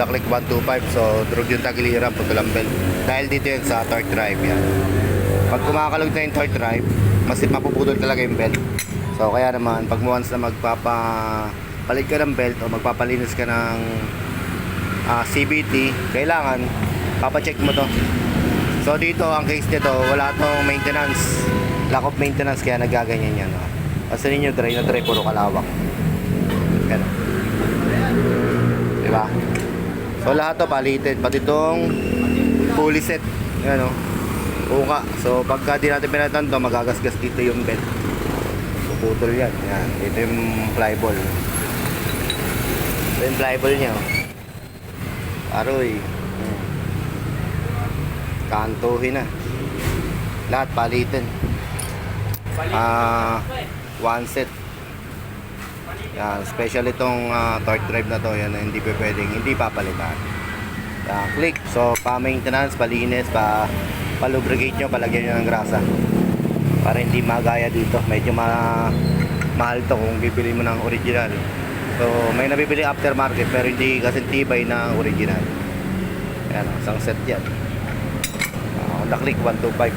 Click 125, so durog yung tagiliran, putulang belt. Dahil dito yun sa torque drive yan. Pag kumakalog na yung torque drive, mas mapuputol talaga yung belt. So kaya naman, pag once na magpapalit ka ng belt o magpapalinis ka ng CVT, kailangan papacheck mo to. So dito, ang case nito, wala tong maintenance, lack of maintenance, kaya nagaganyan yan. Kasi ninyo, dry na dry, puro kalawak. Yan. Diba? So lahat to palitin, pati itong pulley set. Yan o, uka. So pagka di natin pinatan to, magagasgas dito yung belt, puputol yan. Yan, ito yung flyball. Ito yung flyball nya o. Aroy, kantuhin na. Lahat palitin. One set. Yan, special itong torque drive na to. Yan, hindi pwedeng hindi papalitan. Yan, click. So pa-maintenance, palinis, pa-lubricate nyo, palagyan nyo ng grasa para hindi magaya dito. Medyo mahal to kung bibili mo ng original. So may nabibili aftermarket pero hindi kasi tibay na original. Yan, isang set yan. Honda Click 125.